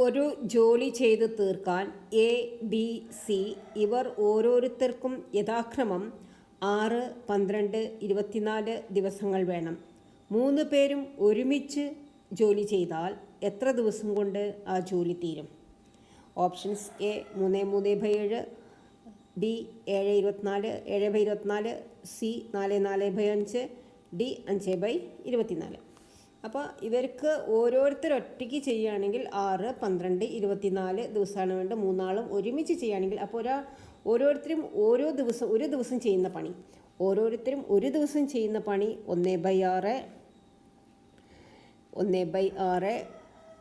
ഒരു ജോലി ചെയ്ത് തീർക്കാൻ എ, ബി, സി ഇവർ ഓരോരുത്തർക്കും യഥാക്രമം 6, 12, 24 ദിവസങ്ങൾ വേണം. 3 പേരും ഒരുമിച്ച് ജോലി ചെയ്താൽ എത്ര ദിവസം കൊണ്ട് ആ ജോലി തീരും? Options: A 3/3/7, B 7/24, 7/24, C 4/4/5, D 5/24. അപ്പോൾ ഇവർക്ക് ഓരോരുത്തർ ഒറ്റയ്ക്ക് ചെയ്യുകയാണെങ്കിൽ 6, 12, 24 ദിവസമാണ് വേണ്ടത്. 3 ആളും ഒരുമിച്ച് ചെയ്യുകയാണെങ്കിൽ അപ്പോൾ ഓരോരുത്തരും ഒരു ദിവസം ചെയ്യുന്ന പണി ഓരോരുത്തരും ഒരു ദിവസം ചെയ്യുന്ന പണി 1/6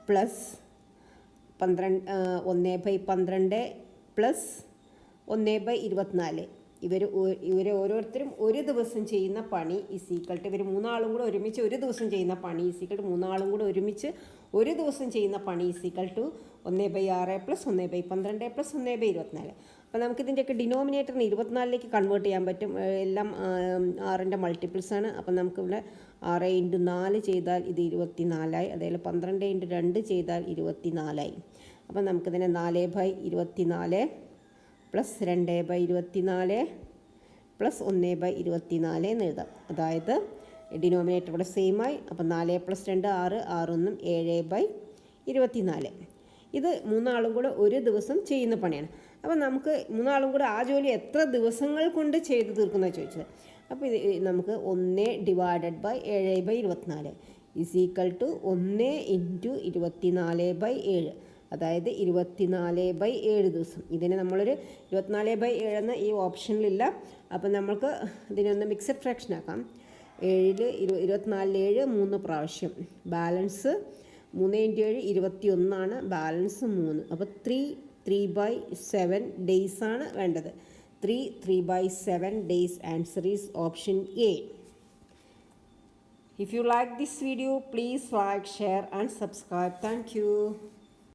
പ്ലസ് 1/12 പ്ലസ് 1/24. ഇവർ ഓരോരുത്തരും ഒരു ദിവസം ചെയ്യുന്ന പണി ഈക്വൽ ടു ഇവർ 3 ആളും കൂടെ ഒരുമിച്ച് ഒരു ദിവസം ചെയ്യുന്ന പണി ഈക്വൽ ടു 3 ആളും കൂടെ ഒരുമിച്ച് ഒരു ദിവസം ചെയ്യുന്ന പണി ഈക്വൽ ടു 1/6 പ്ലസ് 1/12 പ്ലസ് 1/24. അപ്പോൾ നമുക്കിതിൻ്റെയൊക്കെ ഡിനോമിനേറ്ററിന് 24ലേക്ക് കൺവേർട്ട് ചെയ്യാൻ പറ്റും. എല്ലാം 6ൻ്റെ മൾട്ടിപ്പിൾസ് ആണ്. അപ്പം നമുക്കിവിടെ 6 × 4 ചെയ്താൽ ഇത് 24ആയി. അതേപോലെ 12 × 2 ചെയ്താൽ 24ആയി. അപ്പം നമുക്കിതിനെ 4/24 പ്ലസ് 2/24 പ്ലസ് 1/24 എന്ന് എഴുതാം. അതായത് ഡിനോമിനേറ്റർ ഇവിടെ സെയിമായി. അപ്പം 4 + 2 6, 6 7/24. ഇത് 3 ആളും കൂടെ ഒരു ദിവസം ചെയ്യുന്ന പണിയാണ്. അപ്പം നമുക്ക് 3 ആളും കൂടെ ആ ജോലി എത്ര ദിവസങ്ങൾ കൊണ്ട് ചെയ്ത് തീർക്കുന്നതാണ് ചോദിച്ചത്. അപ്പോൾ ഇത് നമുക്ക് 1/7/24 ഈക്വൽ ടു 1 × 24/7. അതായത് 24/7 ദിവസം. ഇതിനെ നമ്മളൊരു 24/7 എന്ന ഈ ഓപ്ഷനിലില്ല. അപ്പം നമ്മൾക്ക് ഇതിനൊന്ന് മിക്സഡ് ഫ്രാക്ഷൻ ആക്കാം. 24 3 പ്രാവശ്യം, ബാലൻസ് 3 × 7 21 ബാലൻസ് 3. അപ്പോൾ 3/7 ഡേയ്സ് ആണ് വേണ്ടത്. 3/7 days. Answer is option A. If you like this video, please like, share and subscribe. Thank you.